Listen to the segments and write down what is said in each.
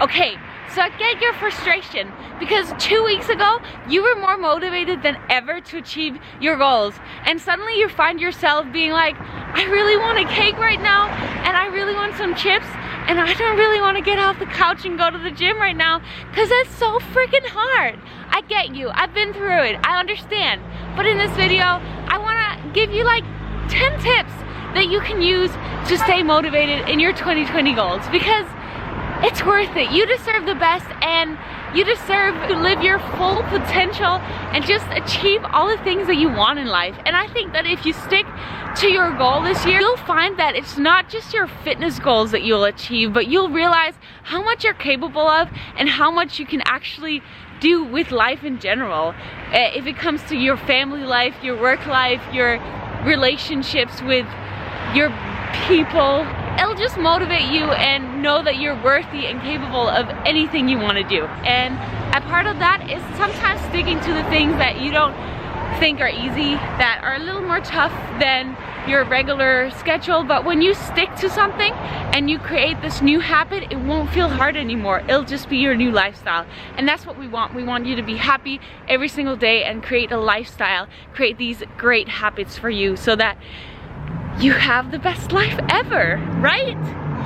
Okay, so I get your frustration because 2 weeks ago you were more motivated than ever to achieve your goals, and suddenly you find yourself being like, I really want a cake right now, and I really want some chips, and I don't really want to get off the couch and go to the gym right now because it's so freaking hard. I get you, I've been through it, I understand. But in this video, I want to give you like 10 tips that you can use to stay motivated in your 2020 goals, because it's worth it. You deserve the best, and you deserve to live your full potential and just achieve all the things that you want in life. And I think that if you stick to your goal this year, you'll find that it's not just your fitness goals that you'll achieve, but you'll realize how much you're capable of and how much you can actually do with life in general. If it comes to your family life, your work life, your relationships with your people, it'll just motivate you and know that you're worthy and capable of anything you want to do. And a part of that is sometimes sticking to the things that you don't think are easy, that are a little more tough than your regular schedule. But when you stick to something and you create this new habit, it won't feel hard anymore. It'll just be your new lifestyle. And that's what we want. We want you to be happy every single day and create a lifestyle, create these great habits for you so that you have the best life ever, right?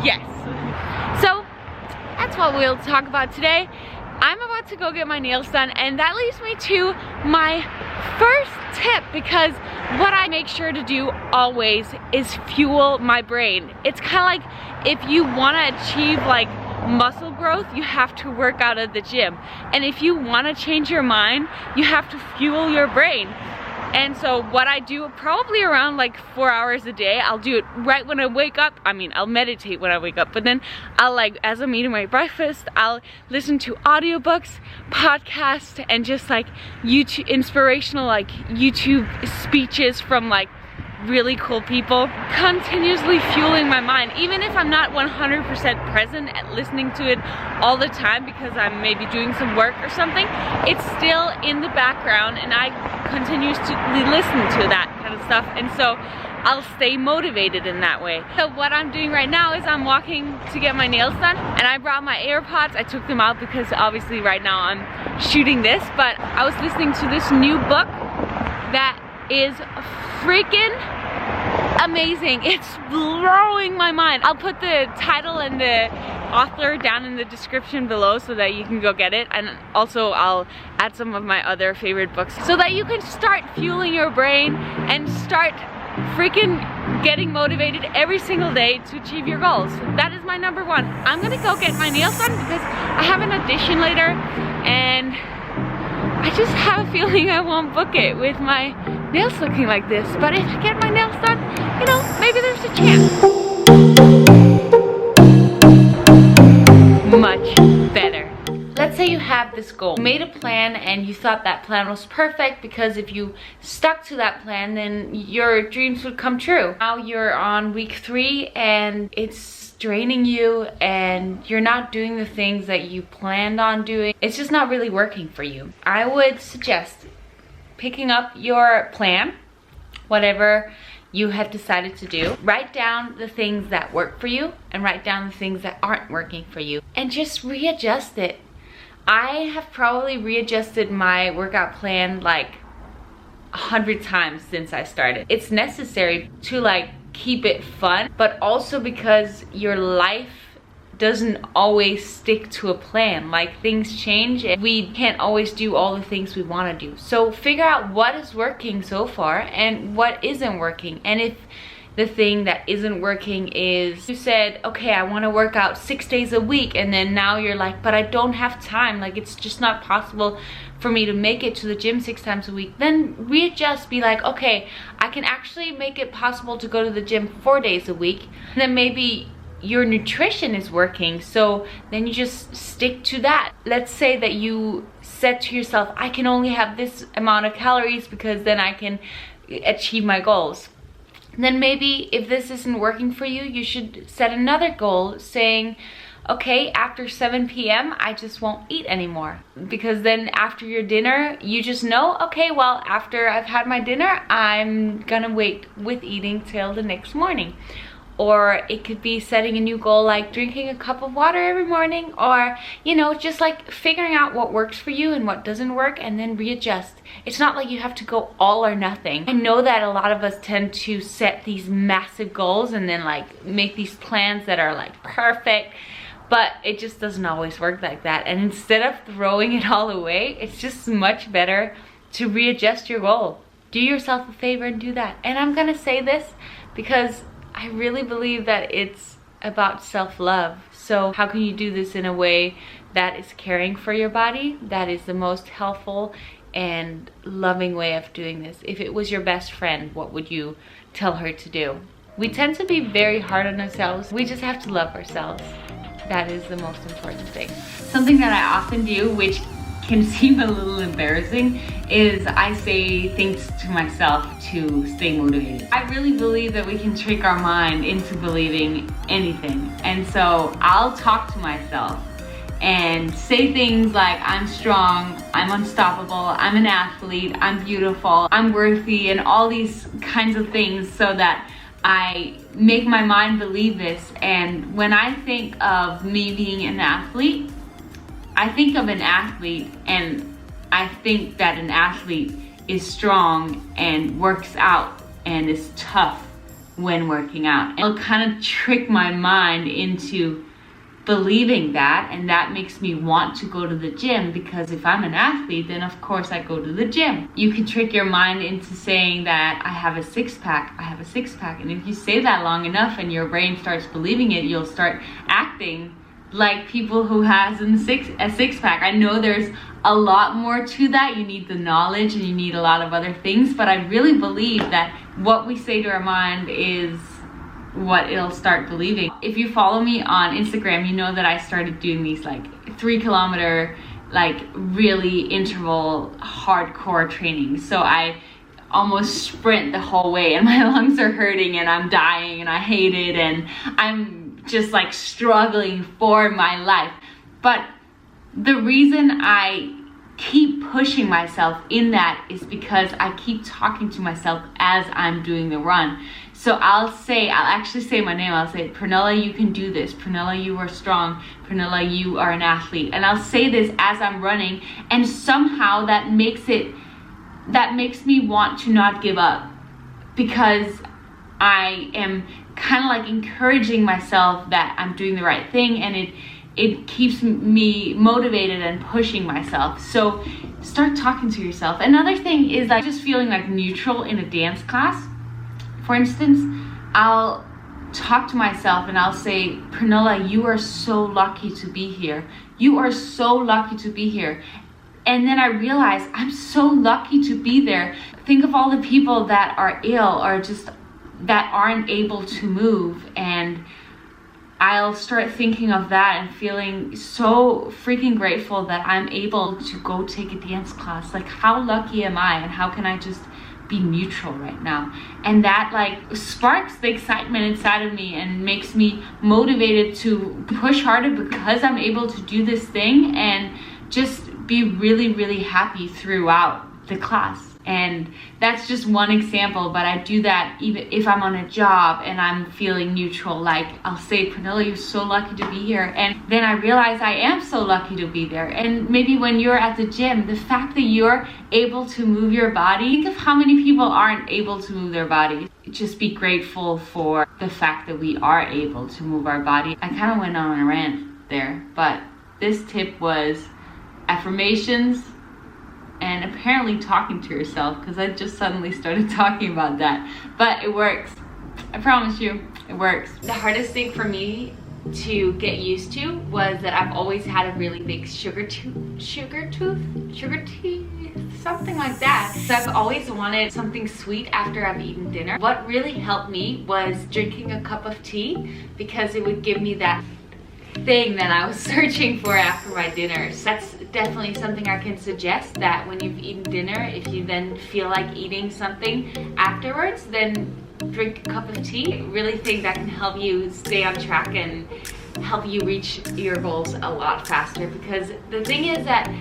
Yes. So that's what we'll talk about today. I'm about to go get my nails done, and that leads me to my first tip, because what I make sure to do always is fuel my brain. It's kind of like if you want to achieve like muscle growth, you have to work out at the gym. And if you want to change your mind, you have to fuel your brain. And so what I do probably around like 4 hours a day, I'll do it right when I wake up. I mean, I'll meditate when I wake up, but then I'll like, as I'm eating my breakfast, I'll listen to audiobooks, podcasts, and just like YouTube, inspirational like YouTube speeches from like really cool people, continuously fueling my mind. Even if I'm not 100% present at listening to it all the time because I'm maybe doing some work or something, it's still in the background and I continuously listen to that kind of stuff, and so I'll stay motivated in that way. So what I'm doing right now is I'm walking to get my nails done, and I brought my AirPods. I took them out because obviously right now I'm shooting this, but I was listening to this new book that is freaking amazing. It's blowing my mind. I'll put the title and the author down in the description below so that you can go get it, and also I'll add some of my other favorite books so that you can start fueling your brain and start freaking getting motivated every single day to achieve your goals. That is my number one. I'm gonna go get my nails done because I have an audition later, and I just have a feeling I won't book it with my nails looking like this. But if I get my nails done, you know, maybe there's a chance. Much better. Let's say you have this goal, you made a plan, and you thought that plan was perfect because if you stuck to that plan, then your dreams would come true. Now you're on week 3 and it's draining you and you're not doing the things that you planned on doing. It's just not really working for you. I would suggest picking up your plan, whatever you have decided to do. Write down the things that work for you and write down the things that aren't working for you, and just readjust it. I have probably readjusted my workout plan like 100 times since I started. It's necessary to like keep it fun, but also because your life doesn't always stick to a plan. Like, things change and we can't always do all the things we want to do. So figure out what is working so far and what isn't working. And if the thing that isn't working is, you said, okay, I want to work out 6 days a week, and then now you're like, but I don't have time, like it's just not possible for me to make it to the gym 6 times a week, then readjust. Be like, okay, I can actually make it possible to go to the gym 4 days a week. And then maybe your nutrition is working, so then you just stick to that. Let's say that you said to yourself, I can only have this amount of calories because then I can achieve my goals. Then maybe if this isn't working for you, you should set another goal saying, okay, after 7 p.m. I just won't eat anymore. Because then after your dinner, you just know, okay, well, after I've had my dinner, I'm gonna wait with eating till the next morning. or it could be setting a new goal like drinking a cup of water every morning, or you know, just like figuring out what works for you and what doesn't work and then readjust. It's not like you have to go all or nothing. I know that a lot of us tend to set these massive goals and then like make these plans that are like perfect, but it just doesn't always work like that. And instead of throwing it all away, it's just much better to readjust your goal. Do yourself a favor and do that. And I'm gonna say this because I really believe that it's about self-love. So how can you do this in a way that is caring for your body? That is the most helpful and loving way of doing this. If it was your best friend, what would you tell her to do? We tend to be very hard on ourselves. We just have to love ourselves. That is the most important thing. Something that I often do, which can seem a little embarrassing, is I say things to myself to stay motivated. I really believe that we can trick our mind into believing anything. And so I'll talk to myself and say things like, I'm strong, I'm unstoppable, I'm an athlete, I'm beautiful, I'm worthy, and all these kinds of things, so that I make my mind believe this. And when I think of me being an athlete, I think of an athlete and I think that an athlete is strong and works out and is tough when working out. And I'll kind of trick my mind into believing that, and that makes me want to go to the gym, because if I'm an athlete, then of course I go to the gym. You can trick your mind into saying that I have a six-pack, I have a six-pack, and if you say that long enough and your brain starts believing it, you'll start acting like people who has a six-pack. I know there's a lot more to that. You need the knowledge and you need a lot of other things, but I really believe that what we say to our mind is what it'll start believing. If you follow me on Instagram, you know that I started doing these like 3 kilometer, like really interval hardcore training. So I almost sprint the whole way and my lungs are hurting and I'm dying and I hate it and I'm just like struggling for my life. But the reason I keep pushing myself in that is because I keep talking to myself as I'm doing the run. So I'll actually say my name. I'll say, Pernilla, you can do this. Pernilla, you are strong. Pernilla, you are an athlete. And I'll say this as I'm running, and somehow that makes me want to not give up, because I am kind of like encouraging myself that I'm doing the right thing, and it keeps me motivated and pushing myself. So start talking to yourself. Another thing is like just feeling like neutral in a dance class. For instance, I'll talk to myself and I'll say, Pernilla, you are so lucky to be here. You are so lucky to be here. And then I realize I'm so lucky to be there. Think of all the people that are ill or just that aren't able to move, and I'll start thinking of that and feeling so freaking grateful that I'm able to go take a dance class. Like, how lucky am I, and how can I just be neutral right now? And that like sparks the excitement inside of me and makes me motivated to push harder, because I'm able to do this thing and just be really, really happy throughout the class. And that's just one example, but I do that even if I'm on a job and I'm feeling neutral. Like, I'll say, Pernilla, you're so lucky to be here. And then I realize I am so lucky to be there. And maybe when you're at the gym, the fact that you're able to move your body, think of how many people aren't able to move their bodies. Just be grateful for the fact that we are able to move our body. I kind of went on a rant there, but this tip was affirmations and apparently talking to yourself, because I just suddenly started talking about that. But it works. I promise you, it works. The hardest thing for me to get used to was that I've always had a really big sugar teeth, something like that. So I've always wanted something sweet after I've eaten dinner. What really helped me was drinking a cup of tea, because it would give me that thing that I was searching for after my dinner. So that's definitely something I can suggest, that when you've eaten dinner, if you then feel like eating something afterwards, then drink a cup of tea. I really think that can help you stay on track and help you reach your goals a lot faster, because the thing is that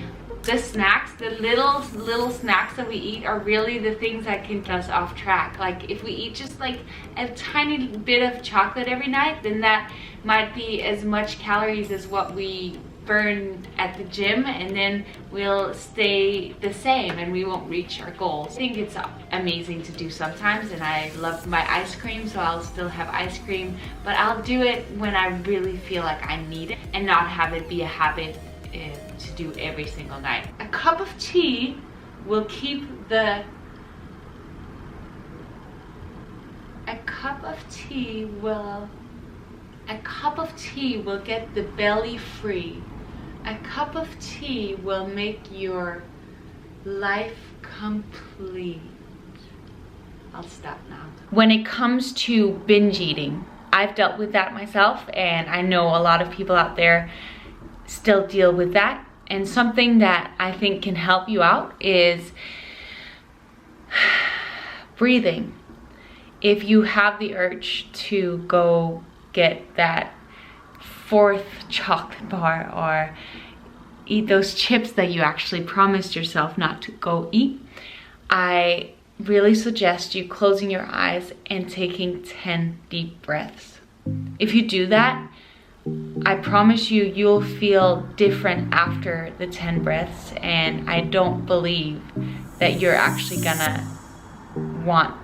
the snacks, the little snacks that we eat are really the things that can get us off track. Like if we eat just like a tiny bit of chocolate every night, then that might be as much calories as what we burn at the gym, and then we'll stay the same and we won't reach our goals. I think it's amazing to do sometimes, and I love my ice cream, so I'll still have ice cream, but I'll do it when I really feel like I need it and not have it be a habit to do every single night. A cup of tea will keep the a cup of tea will get the belly free. A cup of tea will make your life complete. I'll stop now. When it comes to binge eating, I've dealt with that myself, and I know a lot of people out there still deal with that. And something that I think can help you out is breathing. If you have the urge to go get that fourth chocolate bar or eat those chips that you actually promised yourself not to go eat, I really suggest you closing your eyes and taking 10 deep breaths. If you do that, I promise you, you'll feel different after the 10 breaths, and I don't believe that you're actually gonna want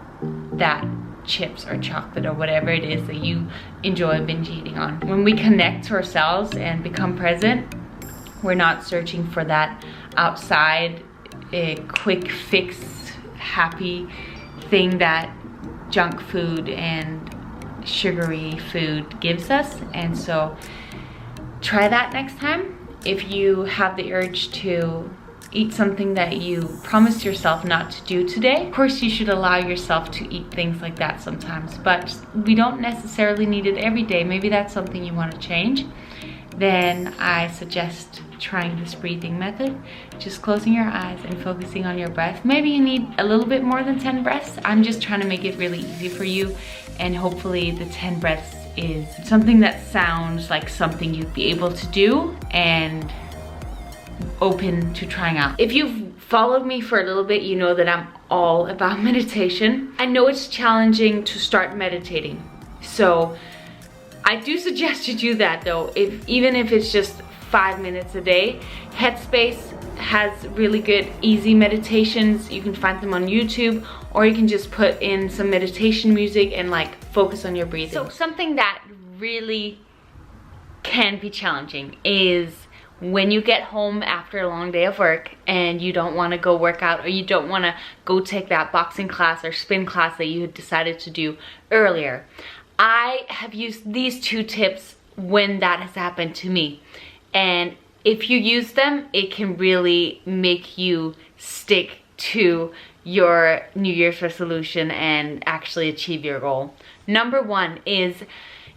that chips or chocolate or whatever it is that you enjoy binge eating on. When we connect to ourselves and become present, we're not searching for that outside quick fix happy thing that junk food and sugary food gives us. And so try that next time. If you have the urge to eat something that you promised yourself not to do today, of course you should allow yourself to eat things like that sometimes, but we don't necessarily need it every day. Maybe that's something you want to change. Then I suggest trying this breathing method, just closing your eyes and focusing on your breath. Maybe you need a little bit more than 10 breaths. I'm just trying to make it really easy for you, and hopefully the 10 breaths is something that sounds like something you'd be able to do and open to trying out. If you've followed me for a little bit, you know that I'm all about meditation. I know it's challenging to start meditating, so I do suggest you do that though, even if it's just 5 minutes a day. Headspace has really good easy meditations. You can find them on YouTube, or you can just put in some meditation music and like focus on your breathing. So something that really can be challenging is when you get home after a long day of work and you don't want to go work out, or you don't want to go take that boxing class or spin class that you had decided to do earlier. I have used these 2 tips when that has happened to me, and if you use them, it can really make you stick to your New Year's resolution and actually achieve your goal. Number 1 is,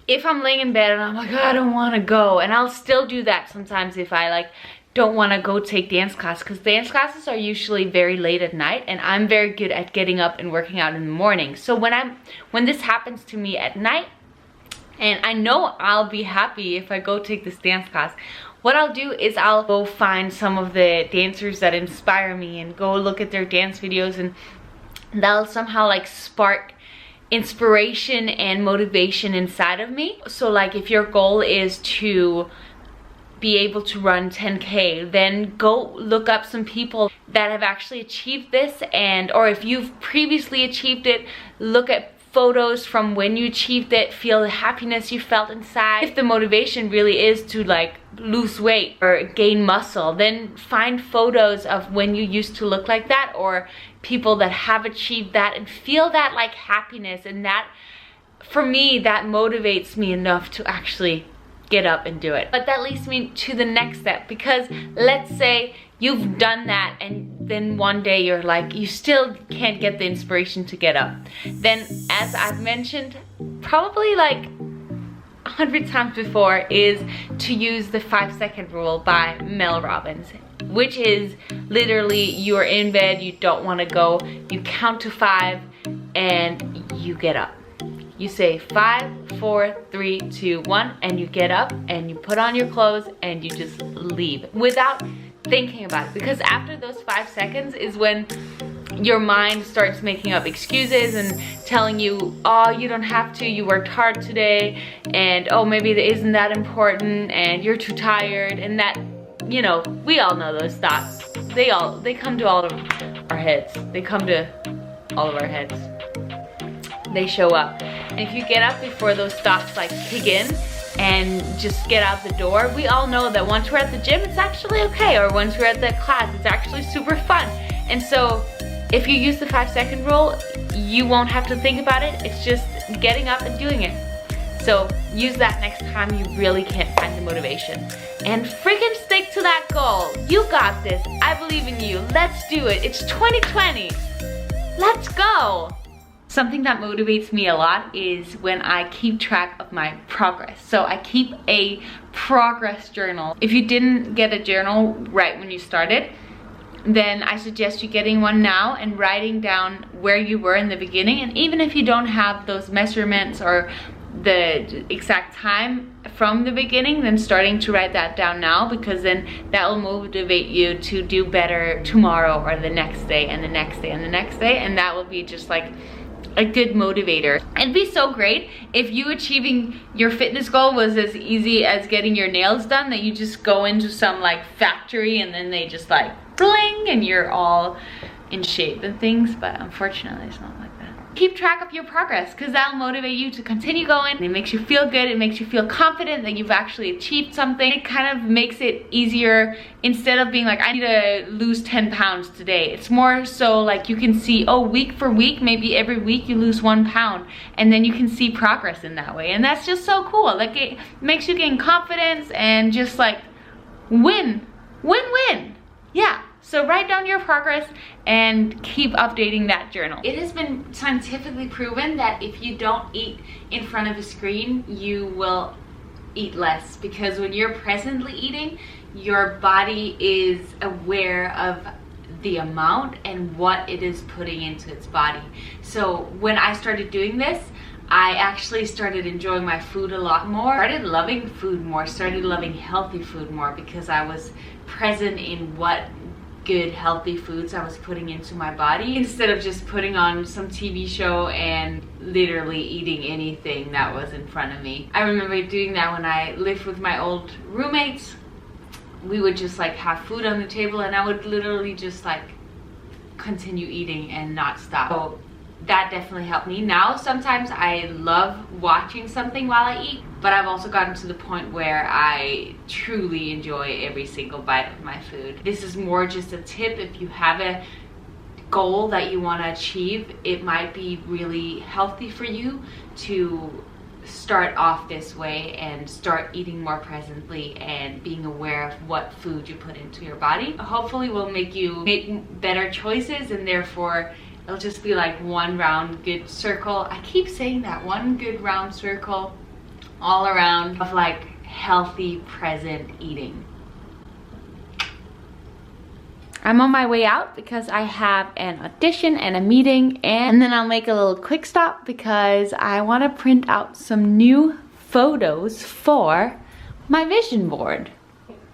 if I'm laying in bed and I'm like, oh, I don't want to go, and I'll still do that sometimes if I like don't want to go take dance class, because dance classes are usually very late at night, and I'm very good at getting up and working out in the morning. So when this happens to me at night, and I know I'll be happy if I go take this dance class, what I'll do is I'll go find some of the dancers that inspire me and go look at their dance videos, and that'll somehow like spark inspiration and motivation inside of me. So like if your goal is to be able to run 10K, then go look up some people that have actually achieved this, and or if you've previously achieved it, look at photos from when you achieved it, feel the happiness you felt inside. If the motivation really is to like lose weight or gain muscle, then find photos of when you used to look like that, or people that have achieved that, and feel that like happiness. And that, for me, that motivates me enough to actually get up and do it. But that leads me to the next step, because let's say you've done that and then one day you're like, you still can't get the inspiration to get up. Then, as I've mentioned probably like 100 times before, is to use the 5-second rule by Mel Robbins, which is literally you're in bed, you don't want to go, you count to 5 and you get up. You say 5, 4, 3, 2, 1, and you get up and you put on your clothes and you just leave without thinking about it, because after those 5 seconds is when your mind starts making up excuses and telling you, oh, you don't have to, you worked hard today, and oh, maybe it isn't that important, and you're too tired, and that, you know, we all know those thoughts. They come to all of our heads. They come to all of our heads. They show up. And if you get up before those thoughts like kick in and just get out the door, we all know that once we're at the gym, it's actually okay, or once we're at the class, it's actually super fun. And so if you use the 5-second rule, you won't have to think about it. It's just getting up and doing it. So use that next time you really can't find the motivation. And freaking stick to that goal. You got this. I believe in you. Let's do it. It's 2020. Let's go. Something that motivates me a lot is when I keep track of my progress. So I keep a progress journal. If you didn't get a journal right when you started, then I suggest you getting one now and writing down where you were in the beginning. And even if you don't have those measurements or the exact time from the beginning, then starting to write that down now, because then that will motivate you to do better tomorrow or the next day and the next day and the next day, and that will be just like a good motivator. It'd be so great if you achieving your fitness goal was as easy as getting your nails done, that you just go into some like factory and then they just like bling and you're all in shape and things, but unfortunately it's not like that. Keep track of your progress, because that'll motivate you to continue going. It makes you feel good. It makes you feel confident that you've actually achieved something. It kind of makes it easier, instead of being like, I need to lose 10 pounds today. It's more so like you can see, oh, week for week, maybe every week you lose 1 pound, and then you can see progress in that way. And that's just so cool. Like, it makes you gain confidence and just like win. Yeah. So write down your progress and keep updating that journal. It has been scientifically proven that if you don't eat in front of a screen, you will eat less, because when you're presently eating, your body is aware of the amount and what it is putting into its body. So when I started doing this, I actually started enjoying my food a lot more, started loving food more, started loving healthy food more, because I was present in what good healthy foods I was putting into my body, instead of just putting on some TV show and literally eating anything that was in front of me. I remember doing that when I lived with my old roommates. We would just like have food on the table and I would literally just like continue eating and not stop. So that definitely helped me. Now sometimes I love watching something while I eat, but I've also gotten to the point where I truly enjoy every single bite of my food. This is more just a tip. If you have a goal that you want to achieve, it might be really healthy for you to start off this way and start eating more presently and being aware of what food you put into your body. Hopefully will make you make better choices, and therefore it'll just be like one round good circle. I keep saying that, one good round circle all around of like healthy present eating. I'm on my way out because I have an audition and a meeting, and then I'll make a little quick stop because I want to print out some new photos for my vision board.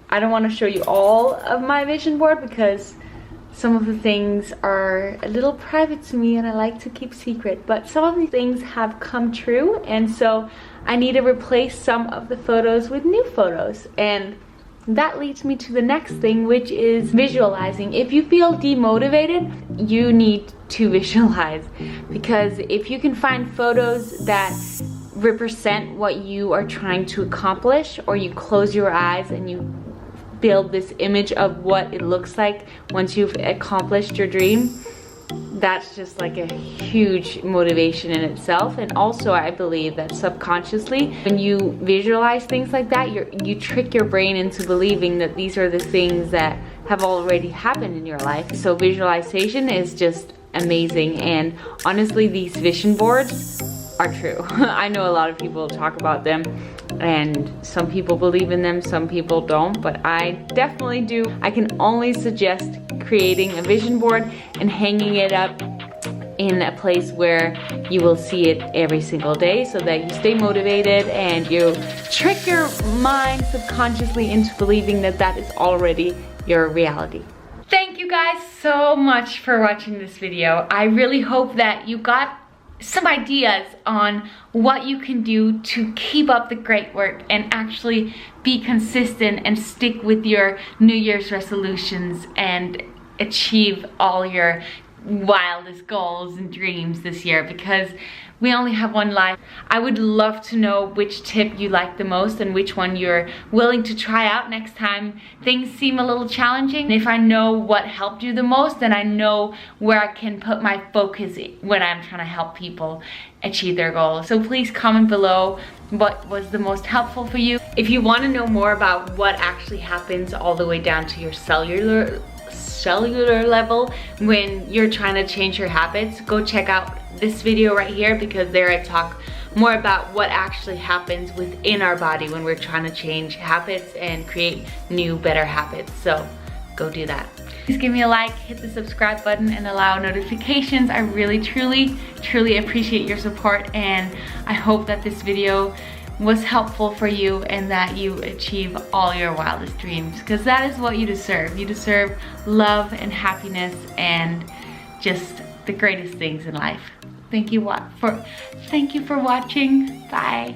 I don't want to show you all of my vision board because some of the things are a little private to me and I like to keep secret, but some of these things have come true, and so I need to replace some of the photos with new photos. And that leads me to the next thing, which is visualizing. If you feel demotivated, you need to visualize, because if you can find photos that represent what you are trying to accomplish, or you close your eyes and you build this image of what it looks like once you've accomplished your dream, that's just like a huge motivation in itself. And also I believe that subconsciously, when you visualize things like that, you trick your brain into believing that these are the things that have already happened in your life. So visualization is just amazing, and honestly these vision boards are true. I know a lot of people talk about them and some people believe in them, some people don't, but I definitely do. I can only suggest creating a vision board and hanging it up in a place where you will see it every single day so that you stay motivated and you trick your mind subconsciously into believing that that is already your reality. Thank you guys so much for watching this video. I really hope that you got some ideas on what you can do to keep up the great work and actually be consistent and stick with your New Year's resolutions and achieve all your wildest goals and dreams this year, because we only have one life. I would love to know which tip you like the most and which one you're willing to try out next time things seem a little challenging. If I know what helped you the most, then I know where I can put my focus when I'm trying to help people achieve their goals. So please comment below what was the most helpful for you. If you want to know more about what actually happens all the way down to your cellular level when you're trying to change your habits, go check out this video right here, because there I talk more about what actually happens within our body when we're trying to change habits and create new, better habits. So go do that. Please give me a like, hit the subscribe button, and allow notifications. I really, truly appreciate your support, and I hope that this video was helpful for you and that you achieve all your wildest dreams, because that is what you deserve. You deserve love and happiness and just the greatest things in life. Thank you for watching. Bye.